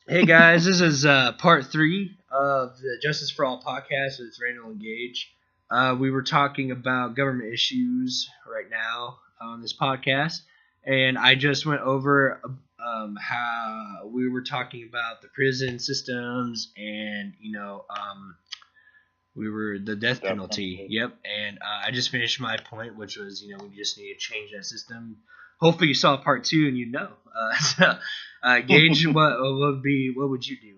Hey guys, this is part three of the Justice for All podcast with Randall and Gage. We were talking about government issues right now on this podcast, and I just went over how we were talking about the prison systems and we were the death penalty. Yep, and I just finished my point, which was we just need to change that system. Hopefully, you saw part two and you know. Gage, what would you do?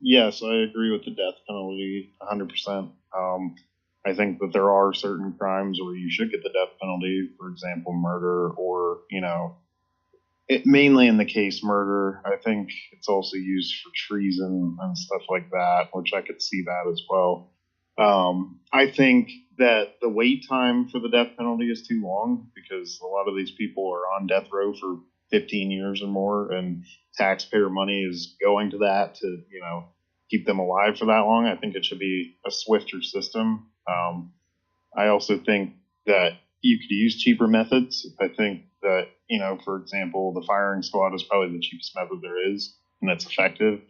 Yes, I agree with the death penalty 100%. I think that there are certain crimes where you should get the death penalty, for example, murder, or, mainly in the case murder. I think it's also used for treason and stuff like that, which I could see that as well. I think that the wait time for the death penalty is too long because a lot of these people are on death row for 15 years or more, and taxpayer money is going to that to, keep them alive for that long. I think it should be a swifter system. I also think that you could use cheaper methods. I think that, for example, the firing squad is probably the cheapest method there is, and that's effective.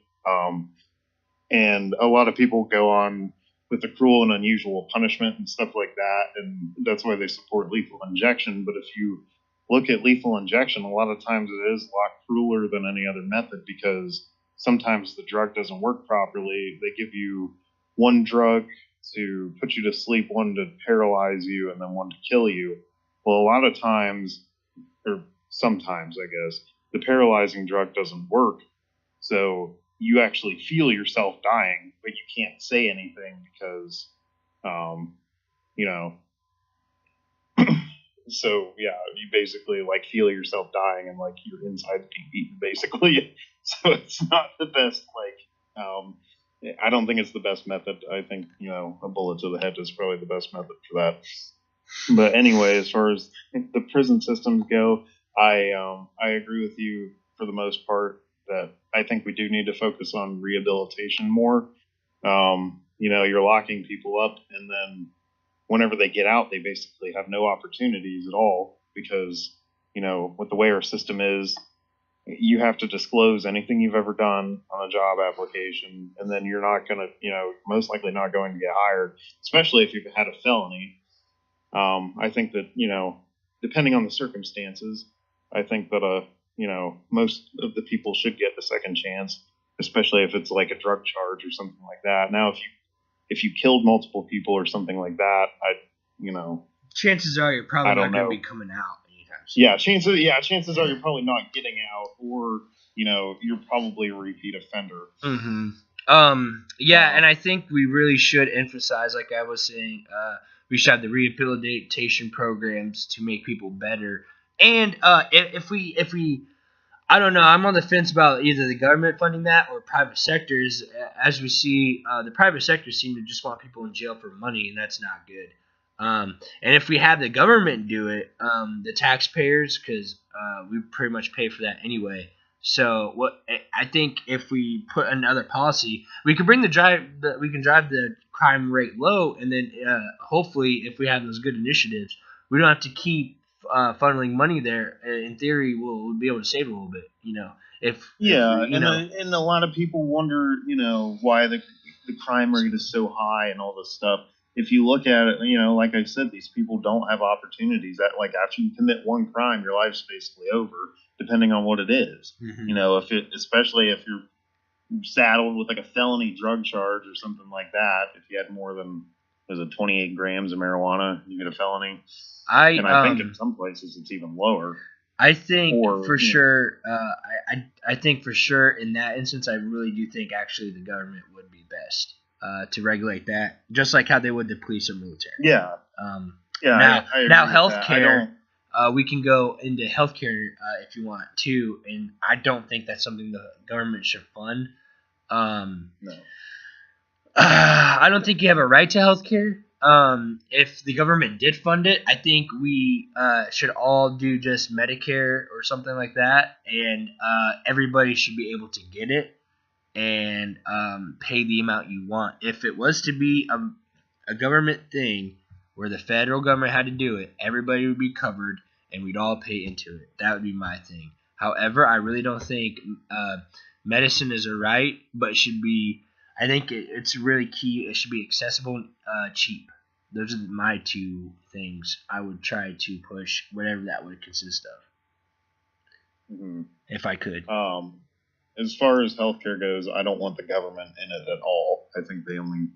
And a lot of people go on with the cruel and unusual punishment and stuff like that, and that's why they support lethal injection. But if you look at lethal injection, a lot of times it is a lot crueler than any other method because sometimes the drug doesn't work properly. They give you one drug to put you to sleep, one to paralyze you, and then one to kill you. Well, a lot of times, or sometimes, I guess, the paralyzing drug doesn't work. So you actually feel yourself dying, but you can't say anything because, you know, so yeah, you basically like feel yourself dying and like your insides being eaten, basically. So it's not the best. I don't think it's the best method. I think a bullet to the head is probably the best method for that. But anyway, as far as the prison systems go, I agree with you for the most part that I think we do need to focus on rehabilitation more. You're locking people up, and then whenever they get out, they basically have no opportunities at all because, with the way our system is, you have to disclose anything you've ever done on a job application, and then you're not going to, most likely not going to get hired, especially if you've had a felony. I think that, depending on the circumstances, I think that, most of the people should get a second chance, especially if it's like a drug charge or something like that. Now, if you killed multiple people or something like that, chances are you're probably not going to be coming out anytime soon. Chances are you're probably not getting out, or you're probably a repeat offender. Mm-hmm. And I think we really should emphasize, like I was saying, we should have the rehabilitation programs to make people better. And if we I don't know, I'm on the fence about either the government funding that or private sectors. As we see, the private sectors seem to just want people in jail for money, and that's not good. And if we have the government do it, the taxpayers, because we pretty much pay for that anyway. So I think if we put another policy, we can drive the crime rate low, and then hopefully, if we have those good initiatives, we don't have to keep funneling money there. In theory, we'll be able to save a little bit. And a lot of people wonder, why the crime rate is so high and all this stuff. If you look at it, like I said, these people don't have opportunities. That after you commit one crime, your life's basically over, depending on what it is. Mm-hmm. Especially if you're saddled with like a felony drug charge or something like that. If you had more than 28 grams of marijuana, you get a felony. I think in some places it's even lower. I think for sure. I think for sure in that instance, I really do think actually the government would be best to regulate that, just like how they would the police or military. Yeah. Now healthcare. We can go into healthcare if you want to, and I don't think that's something the government should fund. No. I don't think you have a right to healthcare. If the government did fund it, I think we should all do just Medicare or something like that, and everybody should be able to get it and pay the amount you want. If it was to be a government thing where the federal government had to do it, everybody would be covered and we'd all pay into it. That would be my thing. However, I really don't think medicine is a right, but it should be. I think it's really key. It should be accessible, cheap. Those are my two things I would try to push, whatever that would consist of, if I could. As far as healthcare goes, I don't want the government in it at all. I think they only,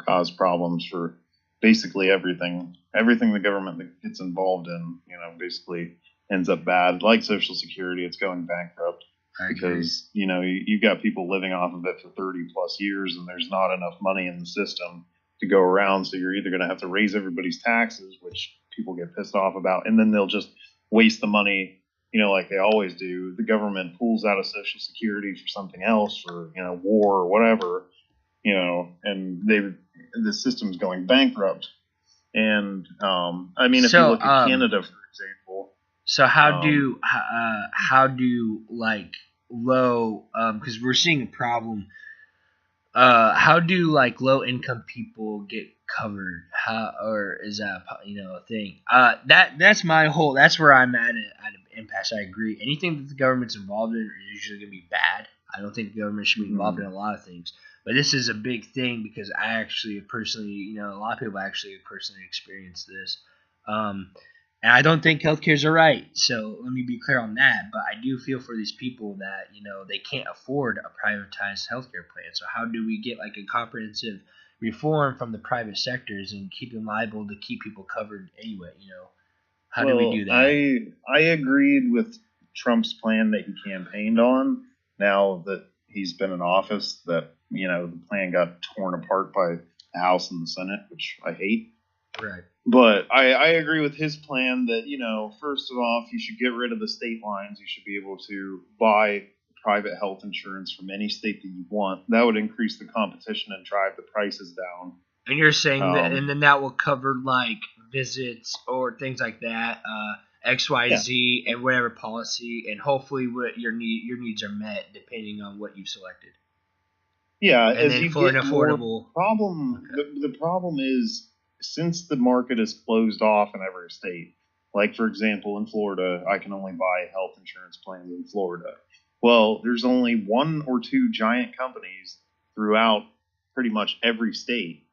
cause problems for basically everything. Everything the government that gets involved in, basically ends up bad. Like Social Security, it's going bankrupt because, you've got people living off of it for 30 plus years and there's not enough money in the system to go around. So you're either going to have to raise everybody's taxes, which people get pissed off about, and then they'll just waste the money, like they always do. The government pulls out of Social Security for something else, for, war or whatever, and the system's going bankrupt. And, if you look at Canada, for example. So how do like low, because we're seeing a problem, how do like low income people get covered? Or is that a thing? That's where I'm at an impasse. I agree. Anything that the government's involved in is usually gonna be bad. I don't think the government should be involved in a lot of things, but this is a big thing because I actually personally, a lot of people actually personally experienced this. And I don't think healthcare's a right, so let me be clear on that. But I do feel for these people that, they can't afford a privatized healthcare plan. So how do we get like a comprehensive reform from the private sectors and keep them liable to keep people covered anyway, How do we do that? I agreed with Trump's plan that he campaigned on. Now that he's been in office, that, the plan got torn apart by the House and the Senate, which I hate. Right. But I agree with his plan that, first of all, you should get rid of the state lines. You should be able to buy private health insurance from any state that you want. That would increase the competition and drive the prices down. And you're saying that, and then that will cover like visits or things like that, XYZ, and whatever policy, and hopefully what your needs are met depending on what you've selected. Yeah, and as then you for get an affordable problem, the problem is, since the market is closed off in every state, like for example in Florida, I can only buy health insurance plans in Florida. Well, there's only one or two giant companies throughout pretty much every state,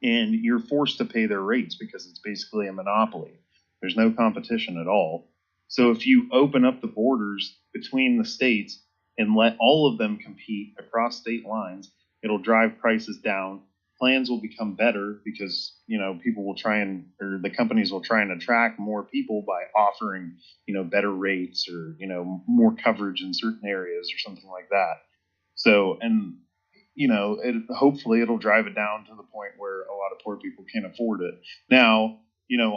and you're forced to pay their rates because it's basically a monopoly. There's no competition at all. So if you open up the borders between the states and let all of them compete across state lines, it'll drive prices down. Plans will become better because, people will or the companies will try and attract more people by offering, better rates or, more coverage in certain areas or something like that. So, and, hopefully it'll drive it down to the point where a lot of poor people can't afford it. Now,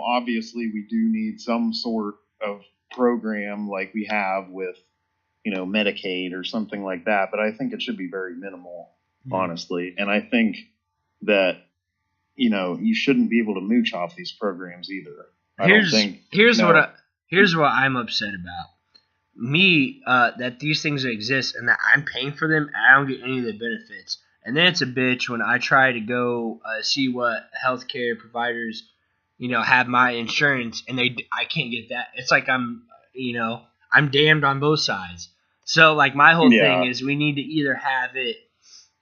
obviously we do need some sort of program like we have with, Medicaid or something like that, but I think it should be very minimal, honestly. And I think that, you shouldn't be able to mooch off these programs either. Here's what I'm upset about. That these things exist and that I'm paying for them and I don't get any of the benefits. And then it's a bitch when I try to go see what healthcare providers, have my insurance and I can't get that. It's like I'm damned on both sides. So like my whole thing is we need to either have it,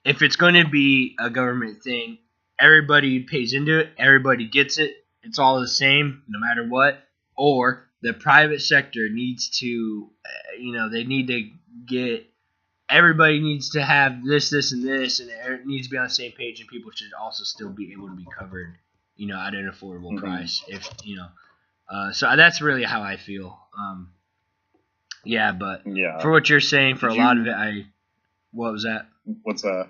if it's going to be a government thing, everybody pays into it, everybody gets it, it's all the same no matter what, or the private sector needs to, they need to get, everybody needs to have this, and this, and it needs to be on the same page, and people should also still be able to be covered, at an affordable price. If so that's really how I feel. For what you're saying, for a lot of it, what was that? What's that?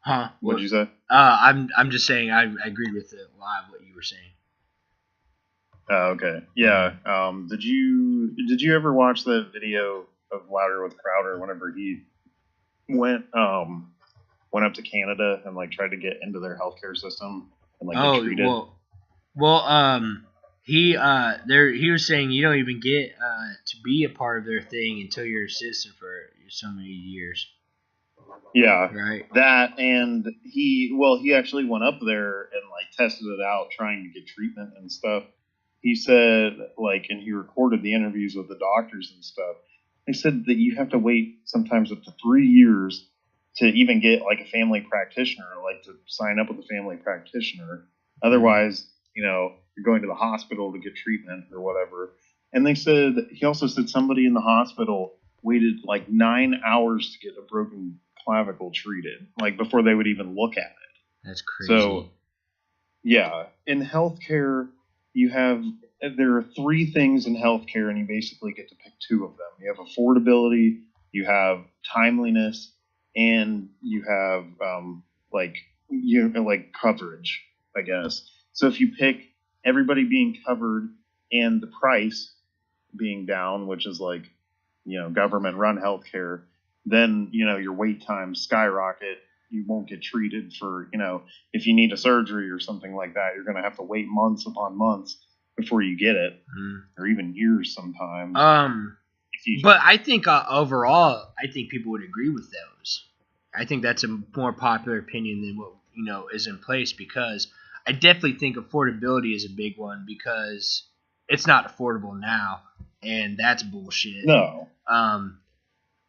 Huh? What did you say? I'm just saying I agreed with a lot of what you were saying. Okay. Yeah. Did you ever watch that video of Louder with Crowder whenever he went up to Canada and like tried to get into their healthcare system and like get treated? He was saying you don't even get to be a part of their thing until you're a citizen for so many years. Yeah, right. That, and he actually went up there and like tested it out, trying to get treatment and stuff. He said, like, and he recorded the interviews with the doctors and stuff. they said that you have to wait sometimes up to 3 years to even get like a family practitioner, like to sign up with a family practitioner. Otherwise, you're going to the hospital to get treatment or whatever. And he also said somebody in the hospital waited like 9 hours to get a broken clavicle treated, like before they would even look at it. That's crazy. So, yeah, in healthcare, there are 3 things in healthcare, and you basically get to pick 2 of them. You have affordability, you have timeliness, and you have like coverage, I guess. So if you pick everybody being covered and the price being down, which is like government run healthcare, then your wait times skyrocket. You won't get treated for if you need a surgery or something like that, you're going to have to wait months upon months before you get it, or even years sometimes. But I think overall, I think people would agree with those. I think that's a more popular opinion than what is in place, because I definitely think affordability is a big one, because it's not affordable now, and that's bullshit. No.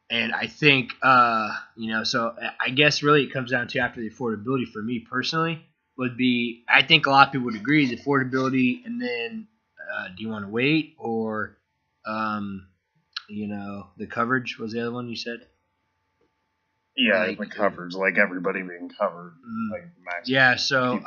And I think so I guess really it comes down to, after the affordability, for me personally, would be, I think a lot of people would agree, is affordability, and then do you want to wait, or the coverage was the other one you said? Yeah, like the coverage, like everybody being covered. Yeah, so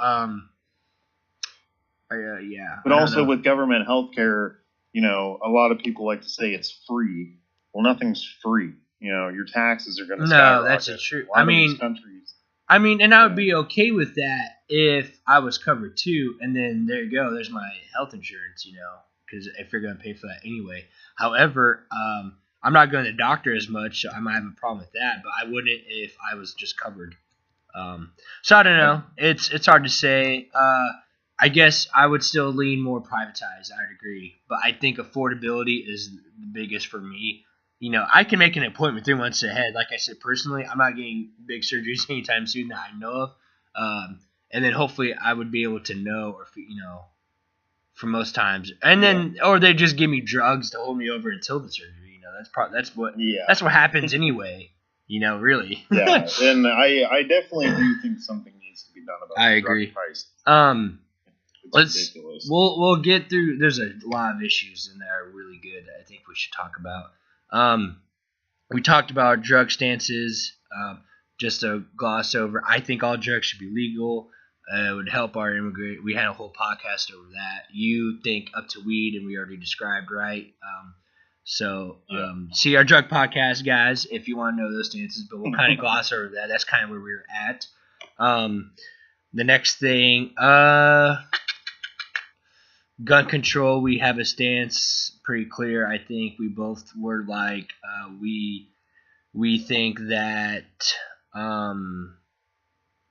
yeah. But also with government healthcare, a lot of people like to say it's free. Well, nothing's free. Your taxes are going to skyrocket. No, that's true. Countries. And I would be okay with that if I was covered too, and then there you go, there's my health insurance, because if you're going to pay for that anyway. However, I'm not going to the doctor as much, so I might have a problem with that, but I wouldn't if I was just covered. So I don't know. It's hard to say. I guess I would still lean more privatized. I'd agree, but I think affordability is the biggest for me. I can make an appointment 3 months ahead. Like I said, personally, I'm not getting big surgeries anytime soon that I know of. And then hopefully I would be able to know, or for most times, and then or they just give me drugs to hold me over until the surgery. That's what happens anyway. Really. Yeah, and I definitely do think something needs to be done about. I agree. Price. It's ridiculous. We'll get through. There's a lot of issues in there really good that I think we should talk about. We talked about drug stances. Just to gloss over, I think all drugs should be legal. It would help our immigrant. We had a whole podcast over that. You think up to weed, and we already described, right? See our drug podcast, guys, if you want to know those stances. But we'll kind of gloss over that. That's kind of where we're at. The next thing, gun control, we have a stance pretty clear. I think we both were like, we think that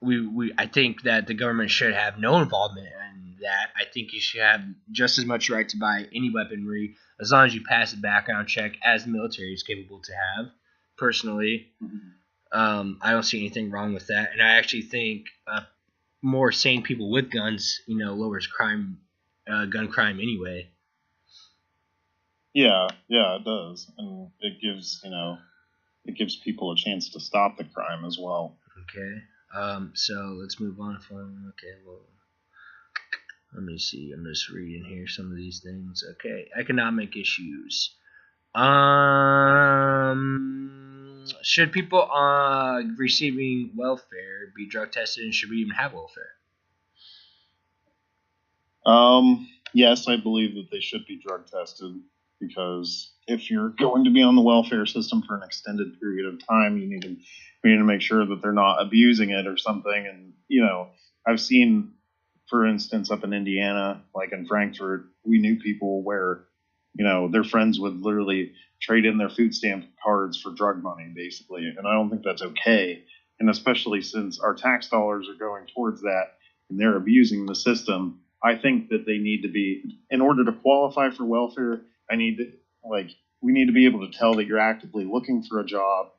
I think that the government should have no involvement in that. I think you should have just as much right to buy any weaponry as long as you pass a background check, as the military is capable to have. Personally, I don't see anything wrong with that, and I actually think more sane people with guns, lowers gun crime anyway. Yeah, it does, and it gives people a chance to stop the crime as well. Okay. So let's move on from. Okay, well, let me see. I'm just reading here some of these things. Okay, economic issues. Should people receiving welfare be drug tested, and should we even have welfare? Yes, I believe that they should be drug tested, because if you're going to be on the welfare system for an extended period of time, we need to make sure that they're not abusing it or something. And I've seen, for instance, up in Indiana, like in Frankfurt, we knew people where their friends would literally trade in their food stamp cards for drug money, basically. And I don't think that's okay. And especially since our tax dollars are going towards that and they're abusing the system, I think that they need to be, in order to qualify for welfare, we need to be able to tell that you're actively looking for a job,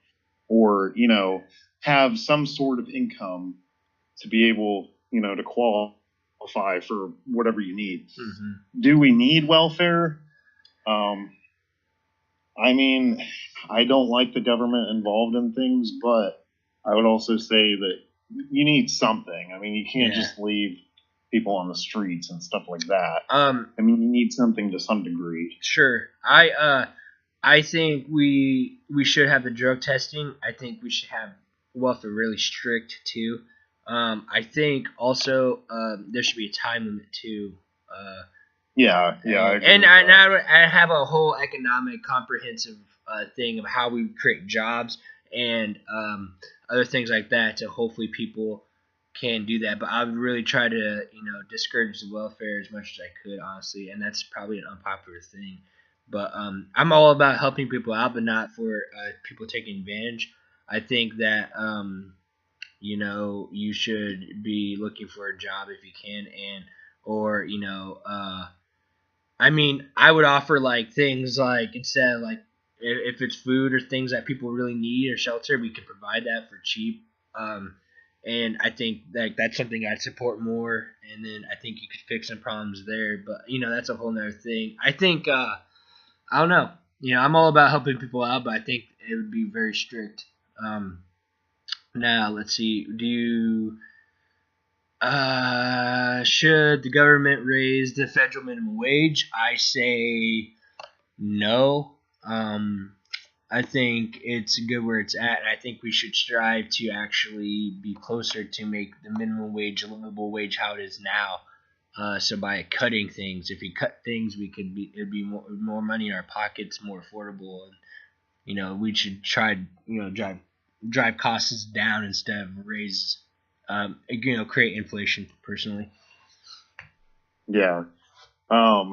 or, have some sort of income to be able, to qualify for whatever you need. Mm-hmm. Do we need welfare? I mean, I don't like the government involved in things, but I would also say that you need something. I mean, you can't Yeah. just leave people on the streets and stuff like that. Um. I mean, you need something to some degree. Sure. I think we should have the drug testing. I think we should have welfare really strict too. I think also there should be a time limit too. Yeah, I agree And with that. I have a whole economic comprehensive thing of how we create jobs and other things like that to hopefully people can do that. But I would really try to discourage the welfare as much as I could, honestly, and that's probably an unpopular thing. But I'm all about helping people out, but not for people taking advantage. I think that you should be looking for a job if you can, and or I mean, I would offer like things like instead of like if it's food or things that people really need or shelter, we could provide that for cheap. And I think like that's something I'd support more. And then I think you could fix some problems there. But that's a whole nother thing. I think I don't know. I'm all about helping people out, but I think it would be very strict. Now let's see. Do you should the government raise the federal minimum wage? I say no. I think it's good where it's at. And I think we should strive to actually be closer to make the minimum wage a livable wage how it is now. So by cutting things, if we cut things, it'd be more money in our pockets, more affordable, and we should try drive costs down instead of raise create inflation personally. Yeah, I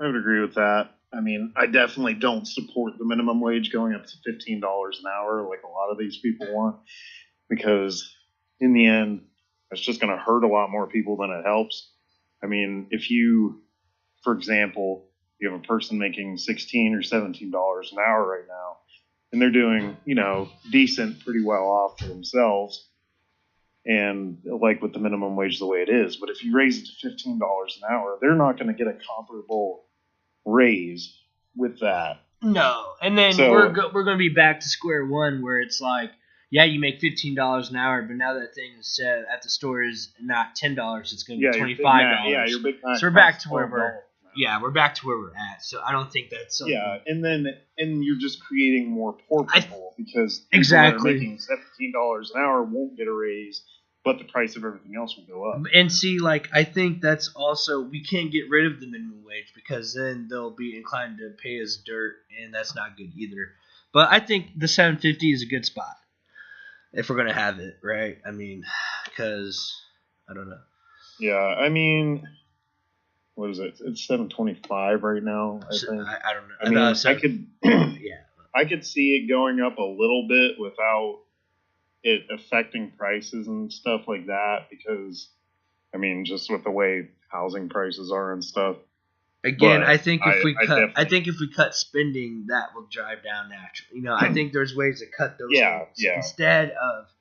would agree with that. I mean, I definitely don't support the minimum wage going up to $15 an hour like a lot of these people want, because in the end, it's just going to hurt a lot more people than it helps. I mean, if you, for example, you have a person making $16 or $17 an hour right now, and they're doing, decent, pretty well off for themselves, and like with the minimum wage the way it is. But if you raise it to $15 an hour, they're not going to get a comparable raise with that. No, and then So we're going to be back to square one where it's like, yeah, you make $15 an hour, but now that thing is said at the store is not $10; it's going to be $25. Yeah, your Big Mac. So we're back to where we're back to where we're at. So I don't think that's something. Yeah, and you're just creating more poor people because people exactly that are making $17 an hour won't get a raise, but the price of everything else will go up. And see, like, I think that's also, we can't get rid of the minimum wage because then they'll be inclined to pay us dirt, and that's not good either. But I think the 750 is a good spot if we're gonna have it, right? I mean, because I don't know. Yeah, I mean, what is it? It's 725 right now. I think. I don't know. I mean, I could. Yeah. I could see it going up a little bit without it affecting prices and stuff like that, because I mean, just with the way housing prices are and stuff. Again, But I think if we cut, definitely- I think if we cut spending, that will drive down naturally. I think there's ways to cut those Yeah, things yeah. instead of.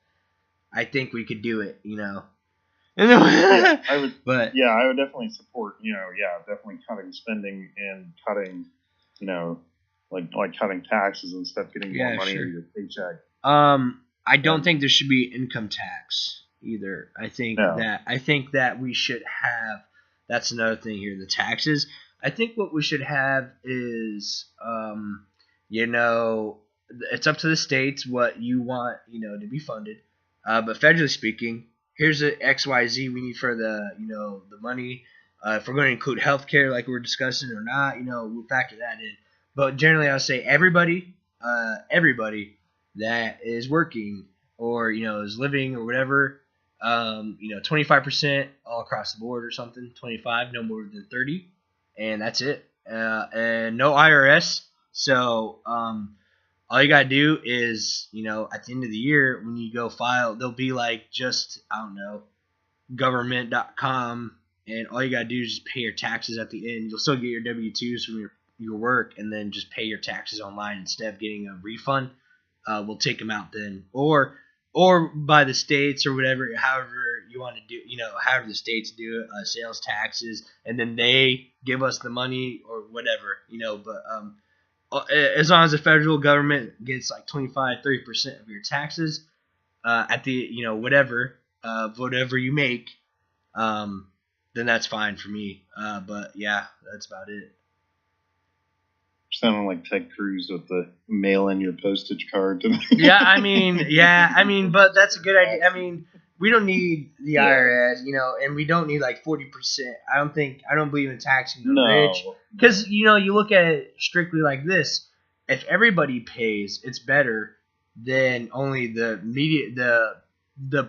I think we could do it. Yeah, I would. But Yeah, I would definitely support. Definitely cutting spending and cutting, like cutting taxes and stuff, getting more money sure. in your paycheck. I don't think there should be income tax either. I think that we should have. That's another thing here. The taxes. I think what we should have is, it's up to the states what you want, to be funded. But federally speaking, here's the XYZ we need for the, the money. If we're going to include healthcare like we're discussing or not, we'll factor that in. But generally, I'll say everybody that is working or, is living or whatever, 25% all across the board or something, 25, no more than 30. And that's it. And no IRS. So, all you gotta do is, at the end of the year when you go file, they'll be like just, I don't know, government.com, and all you gotta do is just pay your taxes at the end. You'll still get your W-2s from your work, and then just pay your taxes online instead of getting a refund. We'll take them out then, or by the states or whatever, however you want to do, however the states do it, sales taxes, and then they give us the money or whatever, but as long as the federal government gets like 25-30% of your taxes at the whatever you make, then that's fine for me. But yeah, that's about it. Sounding like Ted Cruz with the mail in your postage card. But that's a good idea. I mean, we don't need the IRS, and we don't need like 40%. I don't believe in taxing the rich, because you look at it strictly like this: if everybody pays, it's better than only the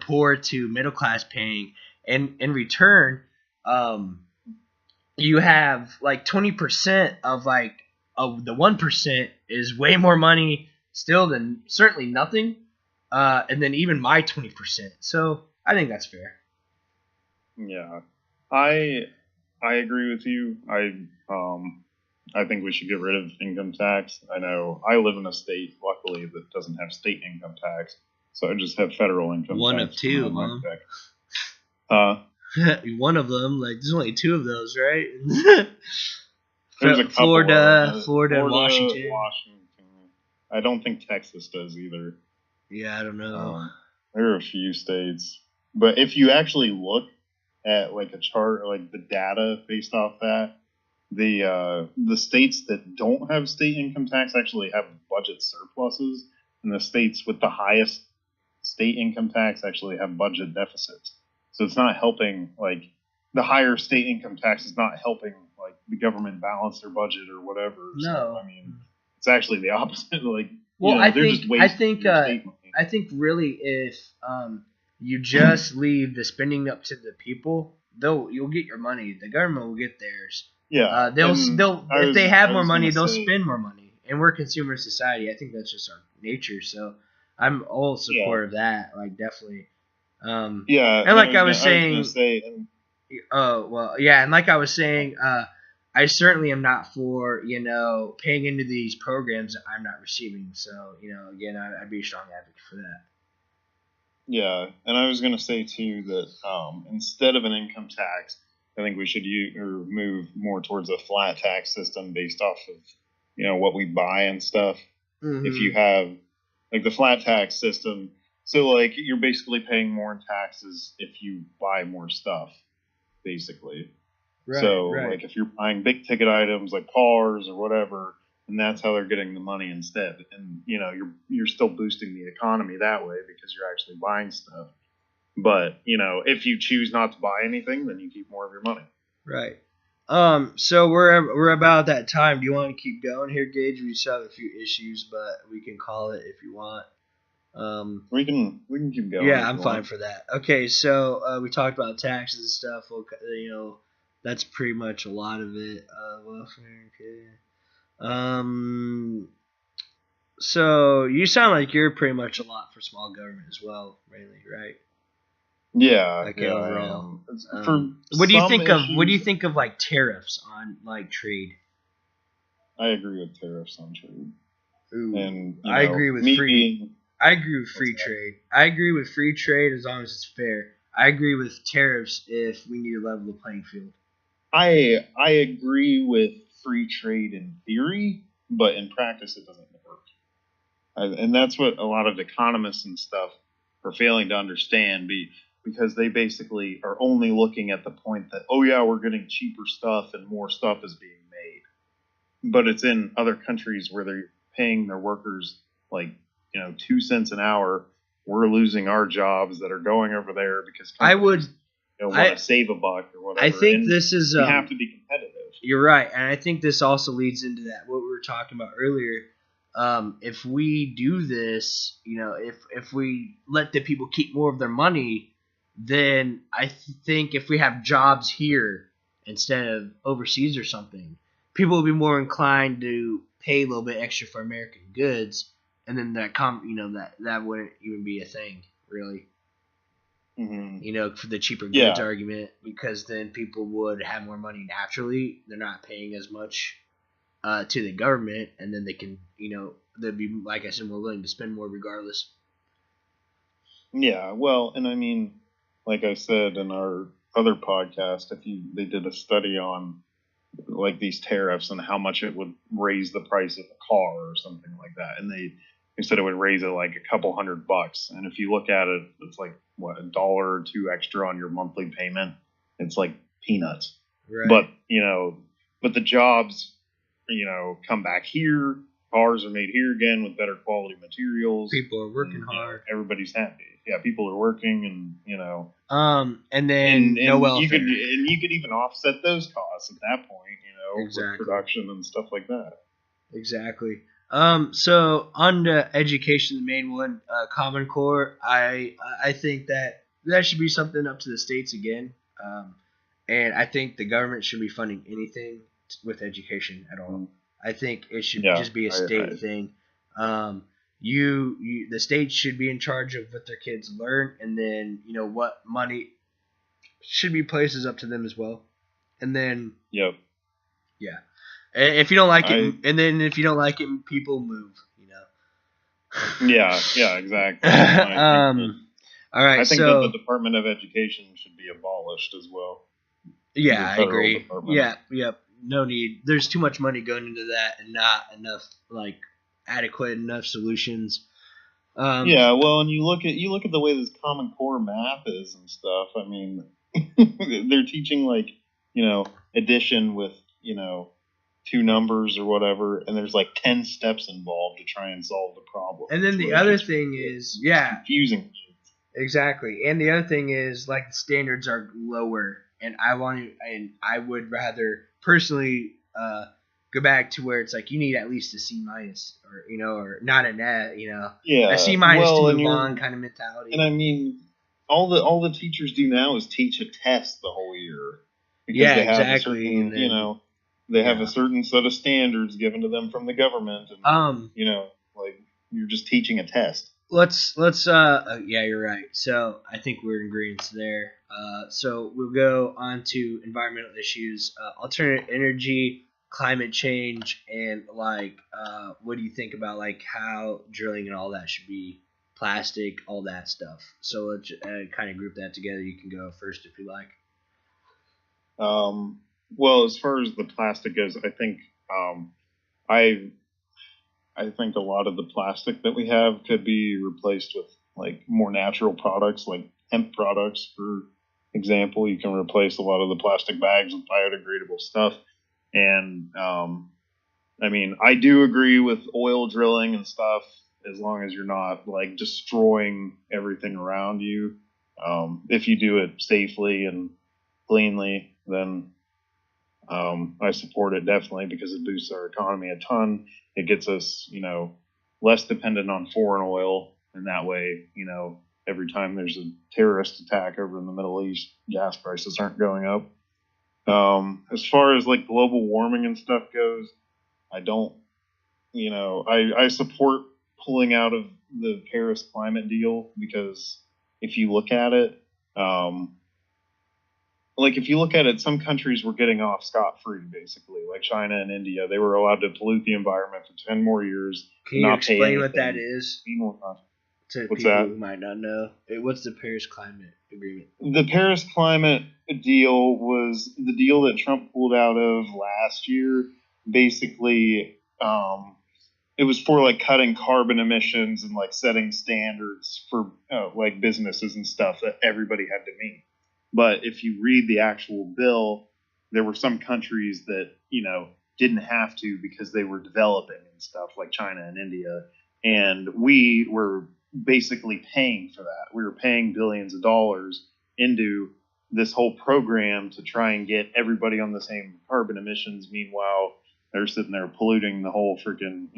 poor to middle class paying, and in return, you have like 20% of the 1% is way more money still than certainly nothing, and then even my 20%. So I think that's fair. Yeah, I agree with you. I think we should get rid of income tax. I know I live in a state, luckily, that doesn't have state income tax, so I just have federal income One tax. Of two, huh? One of them, like there's only two of those, right? There's a couple Florida, Washington. I don't think Texas does either. Yeah, I don't know. There are a few states, but if you actually look at like a chart, like the data based off that, the states that don't have state income tax actually have budget surpluses, and the states with the highest state income tax actually have budget deficits. So it's not helping, like, the higher state income tax is not helping, like, the government balance their budget or whatever. No. So, I mean, it's actually the opposite. Like, well, I think really if you just leave the spending up to the people, you'll get your money. The government will get theirs. Yeah. If they have more money, they'll spend more money. And we're a consumer society. I think that's just our nature. So I'm all support of that. Like, definitely. And like I was saying, I certainly am not for paying into these programs that I'm not receiving. So again, I'd be a strong advocate for that. Yeah, and I was going to say too that instead of an income tax, I think we should move more towards a flat tax system based off of what we buy and stuff. Mm-hmm. If you have like the flat tax system. So, like, you're basically paying more in taxes if you buy more stuff, basically. Right, so, like, if you're buying big-ticket items like cars or whatever, and that's how they're getting the money instead. And, you're still boosting the economy that way because you're actually buying stuff. But, if you choose not to buy anything, then you keep more of your money. Right. So we're about that time. Do you want to keep going here, Gage? We just have a few issues, but we can call it if you want. We can keep going. Yeah, I'm fine for that. Okay, so we talked about taxes and stuff. That's pretty much a lot of it. Welfare, okay. So you sound like you're pretty much a lot for small government as well, mainly, right? Yeah. Okay, overall. What do you think of like tariffs on like trade? I agree with tariffs on trade. Ooh, and I agree with free trade. I agree with free trade as long as it's fair. I agree with tariffs if we need to level the playing field. I agree with free trade in theory, but in practice it doesn't work. And that's what a lot of economists and stuff are failing to understand, because they basically are only looking at the point that, oh yeah, we're getting cheaper stuff and more stuff is being made. But it's in other countries where they're paying their workers like 2 cents an hour. We're losing our jobs that are going over there because want to save a buck or whatever. I think this is you have to be competitive. You're right, and I think this also leads into that what we were talking about earlier. If we do this, if we let the people keep more of their money, then I think if we have jobs here instead of overseas or something, people will be more inclined to pay a little bit extra for American goods. And then that wouldn't even be a thing, really. Mm-hmm. For the cheaper goods argument, because then people would have more money naturally. They're not paying as much to the government, and then they can, they'd be, like I said, more willing to spend more regardless. Yeah, well, and I mean, like I said in our other podcast, they did a study on like these tariffs and how much it would raise the price of a car or something like that, and they said it would raise it like a couple $100. And if you look at it, it's like what, $1 or $2 extra on your monthly payment. It's like peanuts. Right. But but the jobs, come back here. Cars are made here again with better quality materials. People are working hard. Everybody's happy. Yeah, people are working, and then no welfare. You could even offset those costs at that point, exactly. with production and stuff like that. Exactly. So on to education, the main one, Common Core. I think that should be something up to the states again. And I think the government should be funding anything with education at all. I think it should just be a state thing. The state should be in charge of what their kids learn, and then what money should be placed is up to them as well. And then yeah. If you don't like it, and then if you don't like it, people move. Yeah, exactly. All right. I think that the Department of Education should be abolished as well. Yeah, I agree. Department. Yep. No need. There's too much money going into that, and not enough adequate enough solutions. And you look at the way this Common Core math is and stuff. I mean, they're teaching addition with 2 numbers or whatever, and there's 10 steps involved to try and solve the problem. And then the other thing is, confusing. Exactly. And the other thing is the standards are lower, and I would rather personally go back to where it's you need at least a C- or not an a C- to move on kind of mentality. And I mean, all the teachers do now is teach a test the whole year. Because they have exactly. They have a certain set of standards given to them from the government, and you're just teaching a test. Let's you're right. So I think we're in agreement there. So we'll go on to environmental issues, alternative energy, climate change, and what do you think about how drilling and all that should be, plastic, all that stuff. So let's kind of group that together. You can go first if you like. Well, as far as the plastic goes, I think I think a lot of the plastic that we have could be replaced with more natural products, like hemp products, for example. You can replace a lot of the plastic bags with biodegradable stuff. And I mean, I do agree with oil drilling and stuff, as long as you're not destroying everything around you. If you do it safely and cleanly, then I support it definitely, because it boosts our economy a ton. It gets us, less dependent on foreign oil, and that way, every time there's a terrorist attack over in the Middle East, gas prices aren't going up. As far as global warming and stuff goes, I don't, I support pulling out of the Paris climate deal, because if you look at it, some countries were getting off scot-free, basically, like China and India. They were allowed to pollute the environment for 10 more years. Can you explain what that is? To What's people that? who might not know. What's the Paris Climate Agreement? The Paris Climate deal was the deal that Trump pulled out of last year. Basically, it was for cutting carbon emissions and setting standards for businesses and stuff that everybody had to meet. But if you read the actual bill, there were some countries that, didn't have to, because they were developing and stuff, like China and India. And we were basically paying for that. We were paying billions of dollars into this whole program to try and get everybody on the same carbon emissions. Meanwhile, they're sitting there polluting the whole freaking,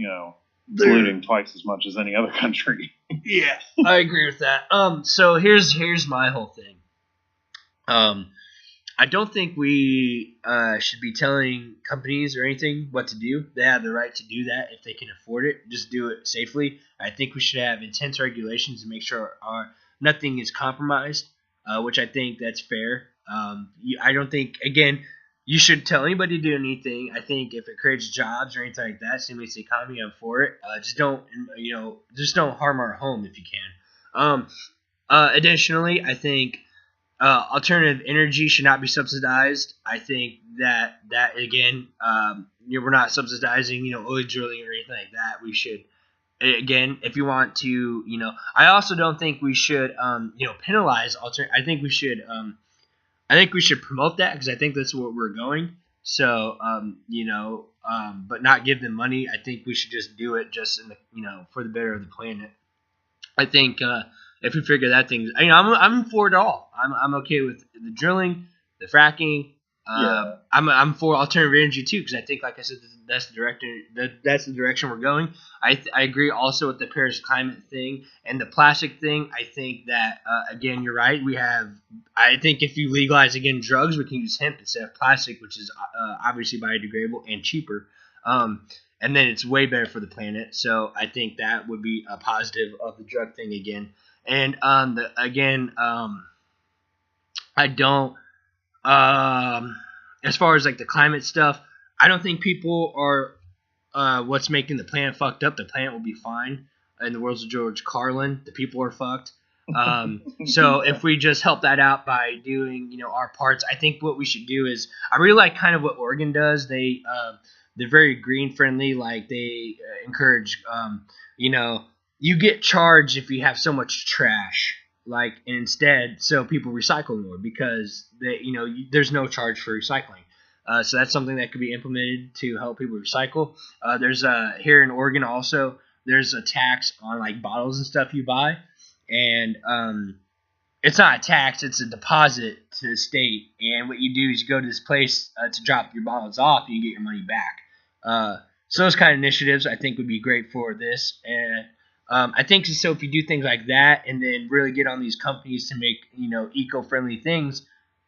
polluting twice as much as any other country. Yeah, I agree with that. So here's my whole thing. I don't think we should be telling companies or anything what to do. They have the right to do that if they can afford it. Just do it safely. I think we should have intense regulations to make sure nothing is compromised, which I think that's fair. I don't think, again, you should tell anybody to do anything. I think if it creates jobs or anything like that, stimulates the economy, I'm for it. Just don't harm our home if you can. Additionally, I think Alternative energy should not be subsidized. I think that again, we're not subsidizing oil drilling or anything like that. We should, again, if you want to, I also don't think we should penalize I think we should promote that because I think that's where we're going. So but not give them money. I think we should just do it just in the for the better of the planet. I think if we figure that thing, I'm for it all. I'm okay with the drilling, the fracking. I'm for alternative energy too because I think, like I said, that's the direction we're going. I agree also with the Paris climate thing and the plastic thing. I think that again, you're right. I think if you legalize again drugs, we can use hemp instead of plastic, which is obviously biodegradable and cheaper. And then it's way better for the planet. So I think that would be a positive of the drug thing again. And I don't. As far as like the climate stuff, I don't think people are what's making the planet fucked up. The planet will be fine. In the words of George Carlin, the people are fucked. So if we just help that out by doing our parts, I think what we should do is I really like kind of what Oregon does. They're very green friendly. Like they encourage, you get charged if you have so much trash. Like instead, so people recycle more because there's no charge for recycling. So that's something that could be implemented to help people recycle. There's here in Oregon also there's a tax on like bottles and stuff you buy, and it's not a tax, it's a deposit to the state. And what you do is you go to this place to drop your bottles off, and you get your money back. So those kind of initiatives I think would be great for this. And I think so if you do things like that and then really get on these companies to make eco-friendly things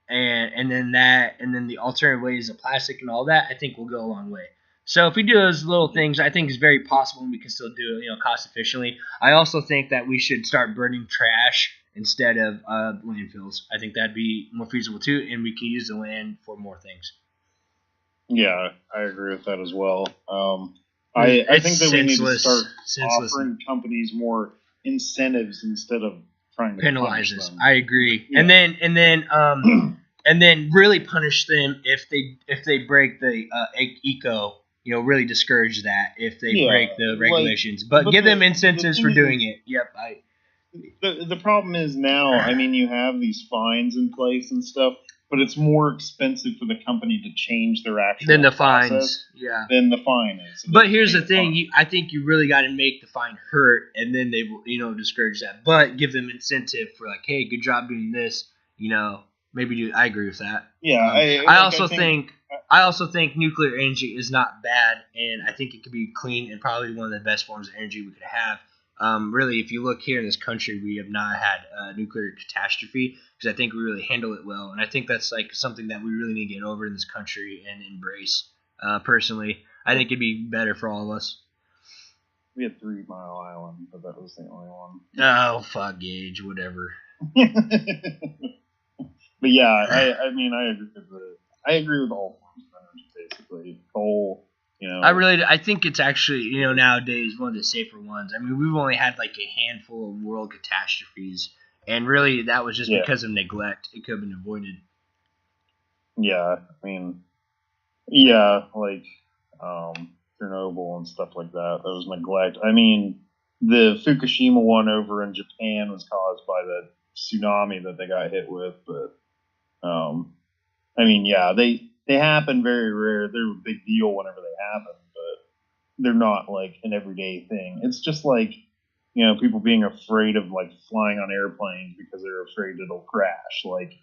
and then the alternative ways of plastic and all that, I think will go a long way. So if we do those little things, I think it's very possible and we can still do it cost efficiently. I also think that we should start burning trash instead of landfills. I think that'd be more feasible too, and we can use the land for more things. Yeah, I agree with that as well. I think that we need to start offering companies more incentives instead of trying to penalize them. I agree. Yeah. And then really punish them if they break the eco. Really discourage that if they break the regulations. But give them incentives for doing it. Yep. The problem is now, you have these fines in place and stuff, but it's more expensive for the company to change their actual than the fines. Yeah. Than the fine is. But here's the thing: I think you really got to make the fine hurt, and then they will, discourage that. But give them incentive for like, hey, good job doing this. Maybe do. I agree with that. Yeah. I also think nuclear energy is not bad, and I think it could be clean and probably one of the best forms of energy we could have. Really, if you look here in this country, we have not had a nuclear catastrophe because I think we really handle it well. And I think that's like something that we really need to get over in this country and embrace. Personally, I think it'd be better for all of us. We had 3 Mile Island, but that was the only one. Oh, fuck Gage, whatever. But yeah, I agree with all forms of energy, basically. Coal. I think it's actually, nowadays one of the safer ones. We've only had like a handful of world catastrophes, and really that was just because of neglect. It could have been avoided. Yeah, like Chernobyl and stuff like that. That was neglect. The Fukushima one over in Japan was caused by the tsunami that they got hit with, but they happen very rare. They're a big deal whenever they happen, but they're not like an everyday thing. It's just like, people being afraid of like flying on airplanes because they're afraid it'll crash. Like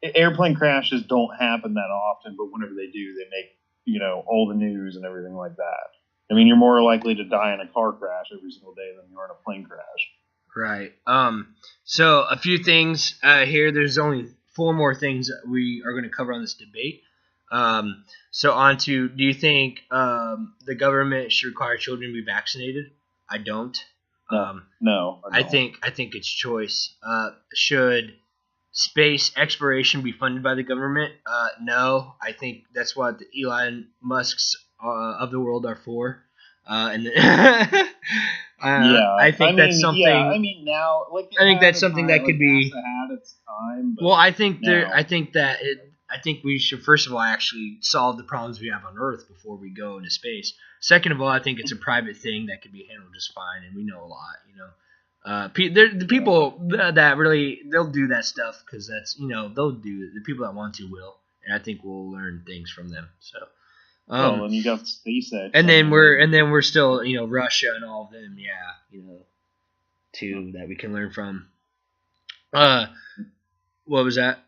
airplane crashes don't happen that often, but whenever they do, they make, all the news and everything like that. You're more likely to die in a car crash every single day than you are in a plane crash. Right. So a few things here. There's only 4 more things that we are going to cover on this debate. So on to, do you think the government should require children to be vaccinated? I don't. No. I think it's choice. Should space exploration be funded by the government? No. I think that's what the Elon Musks of the world are for. I think that's something. Now, like I think that's something that could be. NASA had its time. But well, I think now, I think we should first of all actually solve the problems we have on Earth before we go into space. Second of all, I think it's a private thing that can be handled just fine, and we know a lot. The people that really they'll do that stuff because that's they'll do it. The people that want to will, and I think we'll learn things from them. So. well, and you got SpaceX, and then we're still Russia and all of them, too, that we can learn from. What was that?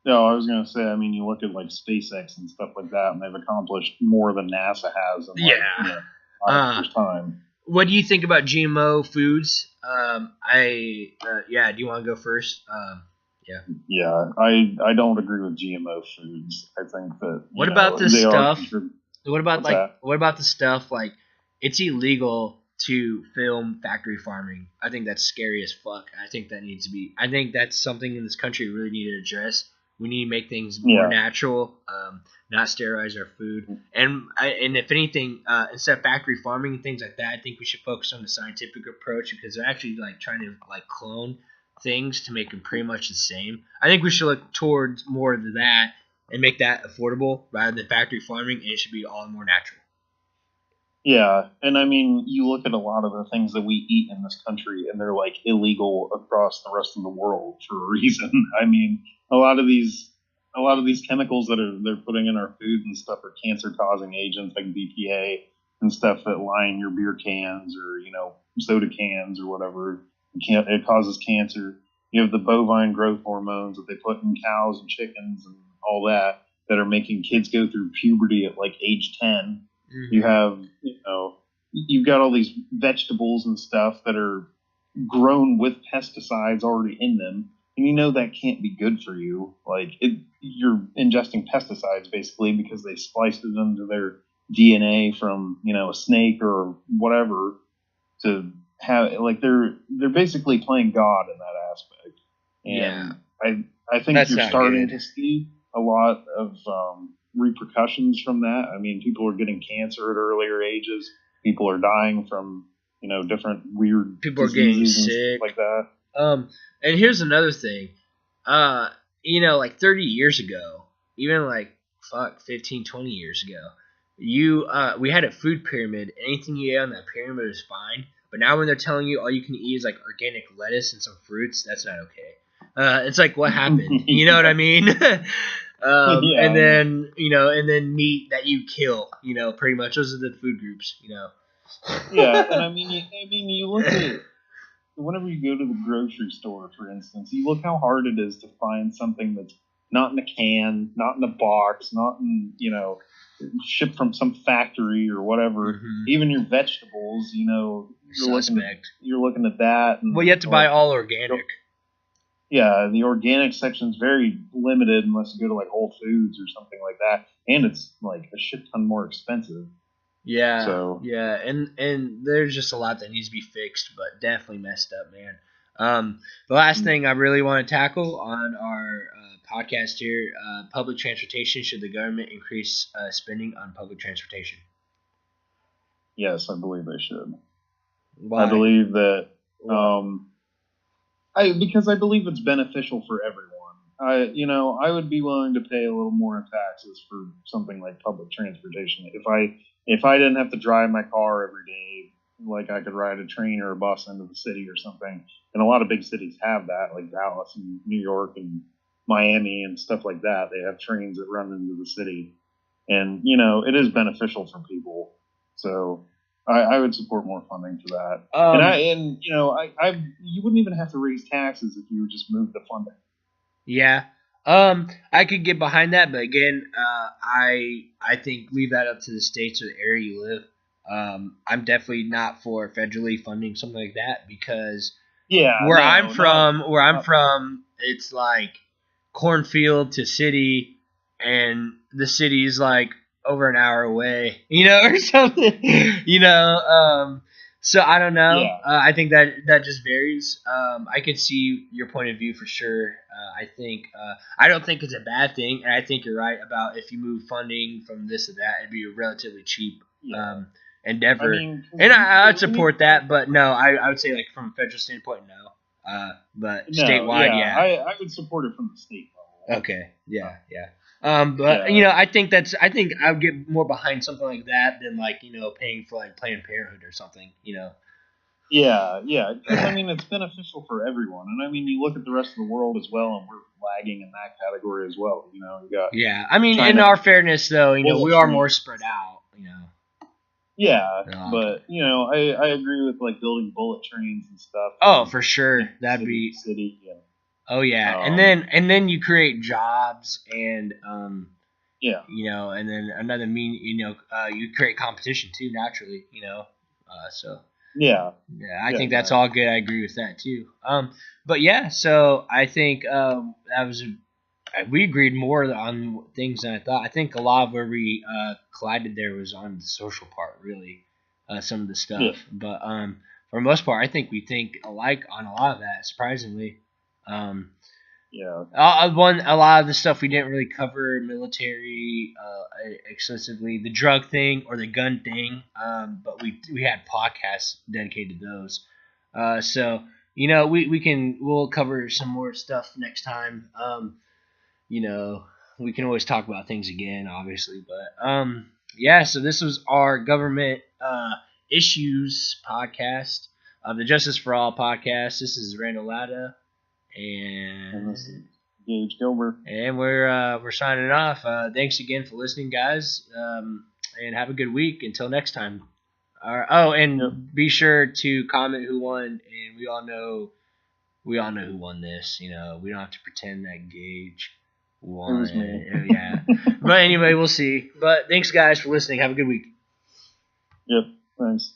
No, I was gonna say. I mean, you look at like SpaceX and stuff like that, and they've accomplished more than NASA has in years time. What do you think about GMO foods? Do you want to go first? Yeah, I don't agree with GMO foods. I think that what about the stuff? What about the stuff like it's illegal to film factory farming? I think that's scary as fuck. I think that needs to be. I think that's something in this country we really need to address. We need to make things more natural, not sterilize our food. And if anything, instead of factory farming and things like that, I think we should focus on the scientific approach because they're actually like trying to like clone things to make them pretty much the same. I think we should look towards more of that and make that affordable rather than factory farming, and it should be all more natural. Yeah, and I mean, you look at a lot of the things that we eat in this country, and they're like illegal across the rest of the world for a reason. I mean, a lot of these chemicals that they're putting in our food and stuff are cancer-causing agents like BPA and stuff that line your beer cans or soda cans or whatever. It causes cancer. You have the bovine growth hormones that they put in cows and chickens and all that are making kids go through puberty at like age 10. Mm-hmm. You have, you've got all these vegetables and stuff that are grown with pesticides already in them. And that can't be good for you. Like, you're ingesting pesticides basically because they spliced it into their DNA from, a snake or whatever to have, like, they're basically playing God in that aspect. And I think that's you're starting to see a lot of repercussions from that. I mean, people are getting cancer at earlier ages. People are dying from, different weird people are getting sick like that. And here's another thing. Like 30 years ago, even like 15, 20 years ago, we had a food pyramid. Anything you ate on that pyramid was fine. But now when they're telling you all you can eat is like organic lettuce and some fruits, that's not okay. It's like, what happened? You know what I mean? And then and then meat that you kill. Pretty much those are the food groups. Yeah, and I mean, you look at whenever you go to the grocery store, for instance, you look how hard it is to find something that's not in a can, not in a box, not in shipped from some factory or whatever. Mm-hmm. Even your vegetables, you're looking at that. And, you have to buy all organic. Yeah, the organic section's very limited unless you go to like Whole Foods or something like that, and it's like a shit ton more expensive. Yeah, and there's just a lot that needs to be fixed, but definitely messed up, man. The last thing I really want to tackle on our podcast here, public transportation. Should the government increase spending on public transportation? Yes, I believe they should. Why? I believe that because I believe it's beneficial for everyone. I would be willing to pay a little more in taxes for something like public transportation. If I didn't have to drive my car every day, like I could ride a train or a bus into the city or something. And a lot of big cities have that, like Dallas and New York and Miami and stuff like that. They have trains that run into the city. And, it is beneficial for people. So I would support more funding for that. You wouldn't even have to raise taxes if you would just move the funding. Yeah. I could get behind that, but again, I think leave that up to the states or the area you live. I'm definitely not for federally funding something like that because where I'm from, it's like cornfield to city, and the city is like over an hour away, or something, So I don't know. Yeah. I think that just varies. I could see your point of view for sure. I don't think it's a bad thing, and I think you're right about if you move funding from this to that, it'd be a relatively cheap endeavor. And I'd support that, but no, I would say like from a federal standpoint, no. But No, statewide, yeah. I would support it from the state level. Okay, yeah. But I think I would get more behind something like that than like paying for like Planned Parenthood or something. Yeah, because I mean it's beneficial for everyone, and I mean you look at the rest of the world as well, and we're lagging in that category as well. You got I mean, China, in our fairness though, we are more spread out. Yeah, but I agree with like building bullet trains and stuff. Oh, for sure, that'd be city. And, oh yeah, and then you create jobs and and then another you create competition too naturally. So. Yeah, I think that's all good. I agree with that too. But yeah, so I think we agreed more on things than I thought. I think a lot of where we collided there was on the social part, really, some of the stuff. Yeah. But for the most part, I think we think alike on a lot of that. Surprisingly, a lot of the stuff we didn't really cover military excessively, the drug thing or the gun thing. But we had podcasts dedicated to those. So we'll cover some more stuff next time. We can always talk about things again, obviously. But so this was our government issues podcast, the Justice for All podcast. This is Randall Latta. And this is Gage Gilbert. And we're signing off. Thanks again for listening, guys. And have a good week. Until next time. Be sure to comment who won. And we all know who won this. We don't have to pretend that Gage won. It was me. Yeah. But anyway, we'll see. But thanks, guys, for listening. Have a good week. Yep. Thanks.